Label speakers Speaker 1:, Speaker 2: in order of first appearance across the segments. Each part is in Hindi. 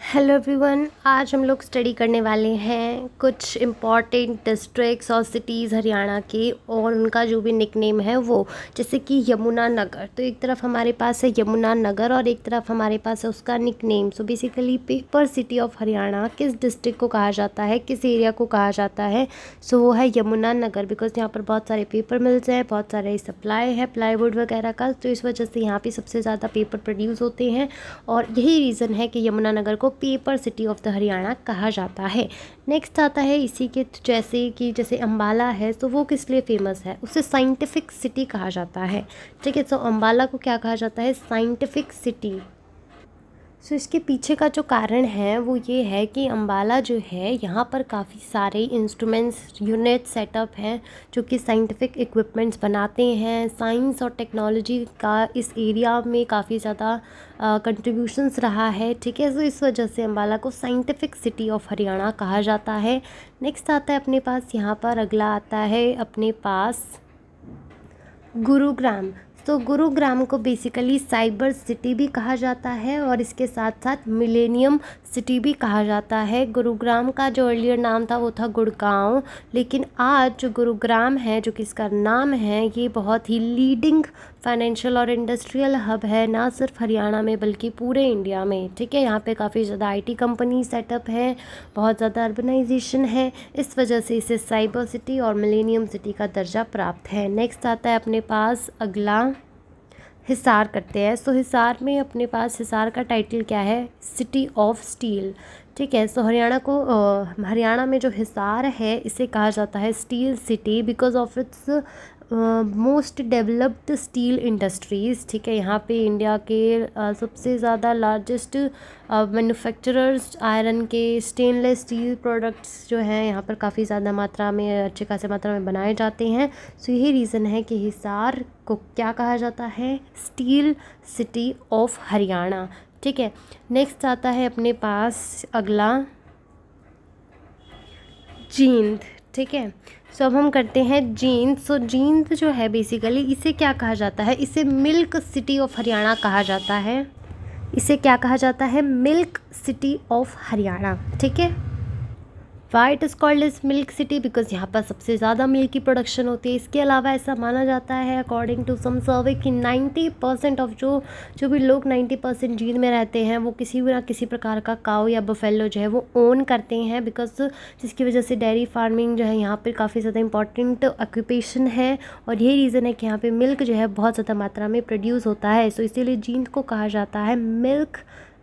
Speaker 1: हेलो एवरीवन, आज हम लोग स्टडी करने वाले हैं कुछ इम्पॉर्टेंट डिस्ट्रिक्ट्स और सिटीज़ हरियाणा के और उनका जो भी निकनेम है वो, जैसे कि यमुना नगर। तो एक तरफ हमारे पास है यमुना नगर और एक तरफ हमारे पास है उसका nickname. So basically paper city of Haryana किस डिस्ट्रिक्ट को कहा जाता है, किस एरिया को कहा जाता है, सो वो है यमुना नगर। बिकॉज यहाँ पर बहुत सारे पेपर मिल्स हैं, बहुत सारे सप्लाई है प्लाईवुड वगैरह का, तो इस वजह से यहाँ पर सबसे ज़्यादा पेपर प्रोड्यूस होते हैं और यही रीज़न है कि यमुना नगर को paper city of the Haryana कहा जाता है। नेक्स्ट आता है इसी के जैसे अम्बाला है, तो वो किस लिए फेमस है, उसे साइंटिफिक सिटी कहा जाता है। ठीक है, तो अम्बाला को क्या कहा जाता है, साइंटिफिक सिटी। सो इसके पीछे का जो कारण है वो ये है कि अम्बाला जो है यहाँ पर काफ़ी सारे इंस्ट्रूमेंट्स यूनिट सेटअप हैं जो कि साइंटिफिक इक्विपमेंट्स बनाते हैं। साइंस और टेक्नोलॉजी का इस एरिया में काफ़ी ज़्यादा कंट्रीब्यूशंस रहा है। ठीक है, तो इस वजह से अम्बाला को साइंटिफिक सिटी ऑफ हरियाणा कहा जाता है। नेक्स्ट आता है अपने पास, यहाँ पर अगला आता है अपने पास गुरुग्राम। तो गुरुग्राम को बेसिकली साइबर सिटी भी कहा जाता है और इसके साथ साथ मिलेनियम सिटी भी कहा जाता है। गुरुग्राम का जो अर्लियर नाम था वो था गुड़गांव, लेकिन आज जो गुरुग्राम है, जो कि इसका नाम है, ये बहुत ही लीडिंग फाइनेंशियल और इंडस्ट्रियल हब है, ना सिर्फ हरियाणा में बल्कि पूरे इंडिया में। ठीक है, यहाँ पे काफ़ी ज़्यादा आईटी कंपनी सेटअप है, बहुत ज़्यादा अर्बनाइजेशन है, इस वजह से इसे साइबर सिटी और मिलेनियम सिटी का दर्जा प्राप्त है। नेक्स्ट आता है अपने पास अगला, हिसार करते हैं। सो हिसार में अपने पास हिसार का टाइटल क्या है, सिटी ऑफ स्टील। ठीक है, सो हरियाणा में जो हिसार है इसे कहा जाता है steel city because of it's most developed steel industries. ठीक है, यहाँ पे इंडिया के सबसे ज़्यादा लार्जेस्ट मैन्युफैक्चरर्स आयरन के स्टेनलेस स्टील प्रोडक्ट्स जो हैं यहाँ पर काफ़ी ज़्यादा मात्रा में, अच्छी खासी मात्रा में बनाए जाते हैं। सो यही रीज़न है कि हिसार को क्या कहा जाता है, स्टील सिटी ऑफ हरियाणा। ठीक है, नेक्स्ट आता है अपने पास अगला जींद। ठीक है, सो अब हम करते हैं जींद। सो जींद जो है बेसिकली इसे क्या कहा जाता है, इसे मिल्क सिटी ऑफ हरियाणा कहा जाता है। इसे क्या कहा जाता है, मिल्क सिटी ऑफ हरियाणा। ठीक है, why it is called is milk city because यहाँ पर सबसे ज़्यादा मिल्क की प्रोडक्शन होती है। इसके अलावा ऐसा माना जाता है अकॉर्डिंग टू सम सर्वे कि 90% ऑफ जो भी लोग 90% जींद में रहते हैं वो किसी भी ना किसी प्रकार का काऊ या बफेलो जो है वो ओन करते हैं, बिकॉज जिसकी वजह से डेयरी फार्मिंग जो है यहाँ पर काफ़ी ज़्यादा इंपॉर्टेंट ऑक्यूपेशन है और यही रीज़न है कि यहाँ पर मिल्क जो है बहुत ज़्यादा मात्रा में प्रोड्यूस होता है। सो इसीलिए जींद को कहा जाता है मिल्क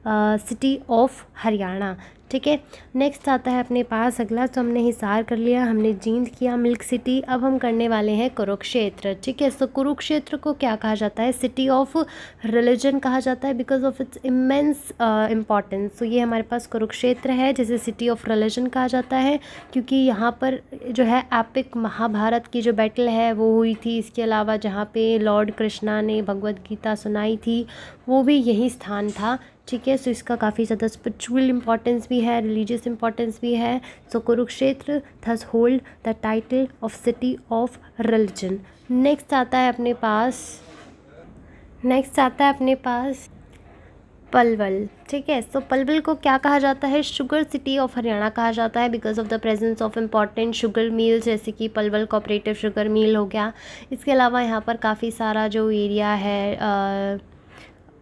Speaker 1: सिटी ऑफ हरियाणा। ठीक है, नेक्स्ट आता है अपने पास अगला। तो हमने हिसार कर लिया, हमने जींद किया, मिल्क सिटी। अब हम करने वाले हैं कुरुक्षेत्र। ठीक है, सो कुरुक्षेत्र को क्या कहा जाता है, सिटी ऑफ रिलीजन कहा जाता है because of it's immense importance. तो ये हमारे पास कुरुक्षेत्र है जिसे सिटी ऑफ रिलीजन कहा जाता है क्योंकि यहाँ पर जो है एपिक महाभारत की जो बैटल है वो हुई थी। इसके अलावा जहाँ पे लॉर्ड कृष्णा ने भगवद गीता सुनाई थी वो भी यही स्थान था। ठीक है, सो इसका काफ़ी ज़्यादा स्पिरिचुअल इंपॉर्टेंस भी है, रिलीजियस इंपॉर्टेंस भी है। So Kurukshetra thus hold the title of city of religion. Next आता है अपने पास पलवल। ठीक है, सो पलवल को क्या कहा जाता है, शुगर सिटी ऑफ हरियाणा कहा जाता है because of the presence of important sugar mills जैसे कि पलवल कोऑपरेटिव शुगर मिल हो गया। इसके अलावा यहाँ पर काफ़ी सारा जो एरिया है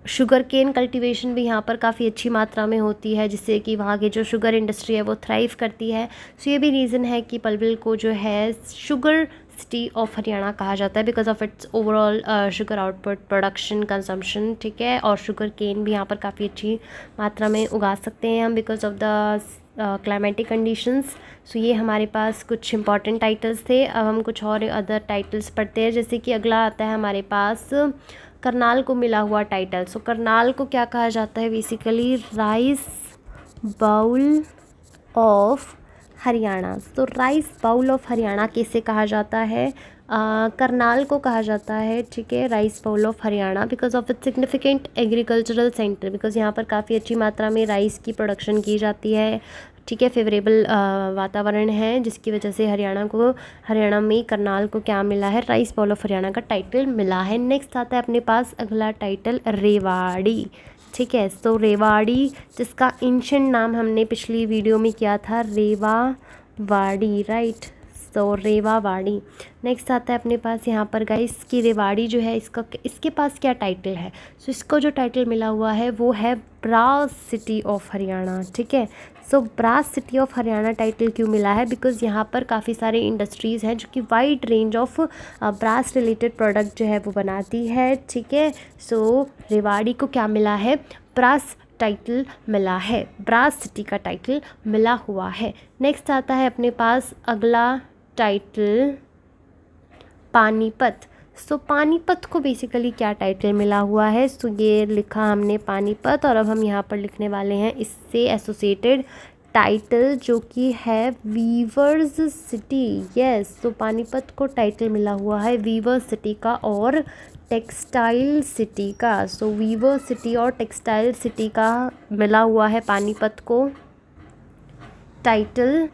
Speaker 1: शुगर केन कल्टीवेशन भी यहाँ पर काफ़ी अच्छी मात्रा में होती है जिससे कि वहाँ की जो शुगर इंडस्ट्री है वो थ्राइव करती है। सो ये भी रीज़न है कि पलवल को जो है शुगर सिटी ऑफ हरियाणा कहा जाता है because of it's overall sugar output, production, consumption. ठीक है, और शुगर केन भी यहाँ पर काफ़ी अच्छी मात्रा में उगा सकते हैं हम because of the climatic conditions. So ये हमारे पास कुछ इंपॉर्टेंट टाइटल्स थे। अब हम कुछ और अदर टाइटल्स पढ़ते हैं, जैसे कि अगला आता है हमारे पास करनाल को मिला हुआ टाइटल। सो करनाल को क्या कहा जाता है, basically rice bowl of Haryana. तो राइस बाउल ऑफ हरियाणा किसे कहा जाता है, करनाल को कहा जाता है। ठीक है, rice bowl of Haryana because of its significant agricultural centre, because यहाँ पर काफ़ी अच्छी मात्रा में राइस की प्रोडक्शन की जाती है। ठीक है, फेवरेबल वातावरण है जिसकी वजह से हरियाणा में करनाल को क्या मिला है, राइस बाउल ऑफ हरियाणा का टाइटल मिला है। नेक्स्ट आता है अपने पास अगला टाइटल रेवाड़ी। ठीक है। सो रेवाड़ी, जिसका एंशिएंट नाम हमने पिछली वीडियो में किया था रेवावाड़ी, राइट। सो रेवावाड़ी। नेक्स्ट आता है अपने पास यहाँ पर गाइस कि रेवाड़ी जो है इसके पास क्या टाइटल है। सो इसको जो टाइटल मिला हुआ है वो है ब्रास सिटी ऑफ हरियाणा, ठीक है। So brass city of Haryana title क्यों मिला है, बिकॉज़ यहाँ पर काफ़ी सारे इंडस्ट्रीज़ हैं जो कि wide range of brass related product जो है वो बनाती है, ठीक है। सो रेवाड़ी को क्या मिला है, ब्रास टाइटल मिला है, ब्रास सिटी का टाइटल मिला हुआ है। नेक्स्ट आता है अपने पास अगला टाइटल पानीपत। सो पानीपत को बेसिकली क्या टाइटल मिला हुआ है, सो ये लिखा हमने पानीपत, और अब हम यहाँ पर लिखने वाले हैं इससे एसोसिएटेड टाइटल जो कि है वीवर्स सिटी। यस, तो पानीपत को टाइटल मिला हुआ है वीवर्स सिटी का और टेक्सटाइल सिटी का। सो वीवर्स सिटी और टेक्सटाइल सिटी का मिला हुआ है पानीपत को टाइटल।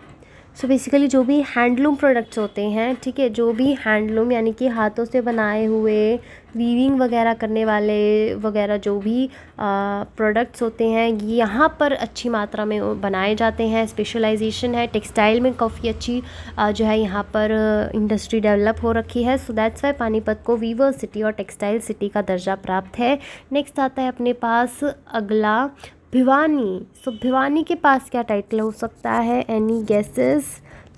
Speaker 1: सो बेसिकली जो भी हैंडलूम प्रोडक्ट्स होते हैं, ठीक है, जो भी हैंडलूम यानी कि हाथों से बनाए हुए वीविंग वगैरह करने वाले वगैरह जो भी प्रोडक्ट्स होते हैं यहाँ पर अच्छी मात्रा में बनाए जाते हैं। स्पेशलाइजेशन है टेक्सटाइल में, काफ़ी अच्छी जो है यहाँ पर इंडस्ट्री डेवलप हो रखी है। सो दैट्स वाई पानीपत को वीवर सिटी और टेक्सटाइल सिटी का दर्जा प्राप्त है। नेक्स्ट आता है अपने पास अगला भिवानी। सो भिवानी के पास क्या टाइटल हो सकता है, एनी गेसेस।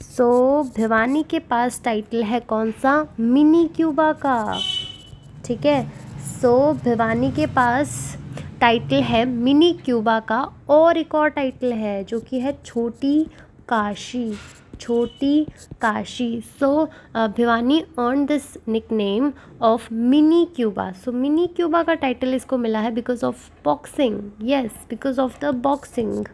Speaker 1: सो भिवानी के पास टाइटल है कौन सा, मिनी क्यूबा का, ठीक है। सो भिवानी के पास टाइटल है मिनी क्यूबा का, और एक और टाइटल है जो कि है छोटी काशी, छोटी Kashi. So Bhiwani earn this nickname of mini Cuba. So mini Cuba का टाइटल इसको मिला है because of boxing. Yes, because of the boxing.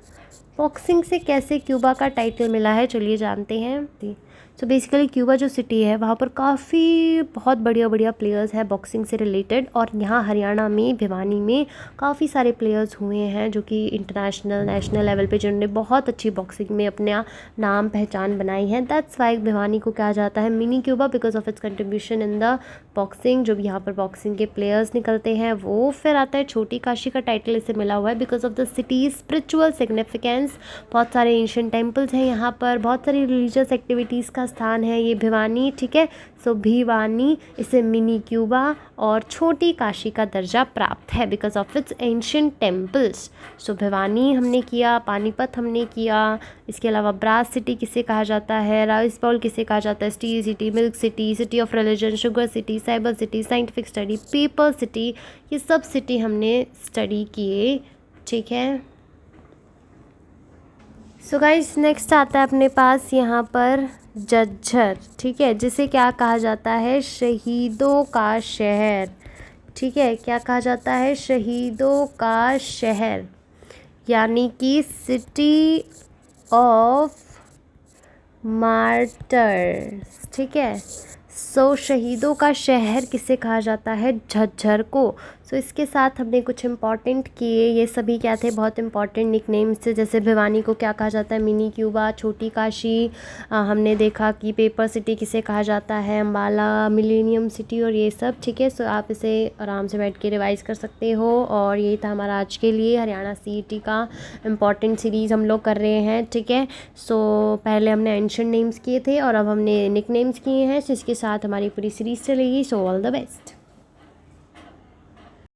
Speaker 1: Boxing से कैसे क्यूबा का टाइटल मिला है, चलिए जानते हैं। सो बेसिकली क्यूबा जो सिटी है वहाँ पर काफ़ी बहुत बढ़िया बढ़िया प्लेयर्स हैं बॉक्सिंग से रिलेटेड, और यहाँ हरियाणा में भिवानी में काफ़ी सारे प्लेयर्स हुए हैं जो कि इंटरनेशनल नेशनल लेवल पे जिन्होंने बहुत अच्छी बॉक्सिंग में अपना नाम पहचान बनाई है। दैट्स वाई भिवानी को कहा जाता है mini Cuba because of it's contribution in the boxing. जो भी यहाँ पर बॉक्सिंग के प्लेयर्स निकलते हैं वो। फिर आता है छोटी काशी का टाइटल इसे मिला हुआ है because of the city spiritual significance. बहुत सारे एंशिएंट टेम्पल्स हैं यहाँ पर, बहुत सारी रिलीजियस एक्टिविटीज़ का स्थान है ये भिवानी, ठीक है। सो भिवानी इसे मिनी क्यूबा और छोटी काशी का दर्जा प्राप्त है because of its ancient temples. So Bhiwani हमने किया, पानीपत हमने किया, इसके अलावा ब्रास सिटी किसे कहा जाता है, राइस बाउल किसे कहा जाता है, steel city, milk city, city of religion, sugar city, cyber city, scientific study, paper city, ये सब सिटी हमने स्टडी किए, ठीक है। सो गाइस नेक्स्ट आता है अपने पास यहाँ पर झज्जर, ठीक है, जिसे क्या कहा जाता है, शहीदों का शहर, ठीक है। क्या कहा जाता है, शहीदों का शहर, यानी कि सिटी ऑफ मार्टर्स, ठीक है। सो शहीदों का शहर किसे कहा जाता है, झज्जर को। सो इसके साथ हमने कुछ इम्पॉर्टेंट किए, ये सभी क्या थे, बहुत इंपॉर्टेंट निकनेम्स थे। जैसे भिवानी को क्या कहा जाता है, मिनी क्यूबा, छोटी काशी। हमने देखा कि पेपर सिटी किसे कहा जाता है, अम्बाला, मिलेनियम सिटी, और ये सब, ठीक है। सो आप इसे आराम से बैठ के रिवाइज कर सकते हो। और यही था हमारा आज के लिए हरियाणा CET का इम्पॉर्टेंट सीरीज़ हम लोग कर रहे हैं, ठीक है। सो पहले हमने एंशिएंट नेम्स किए थे और अब हमने निकनेम्स किए हैं। सो इसके साथ हमारी पूरी सीरीज़ चलेगी। So all the best.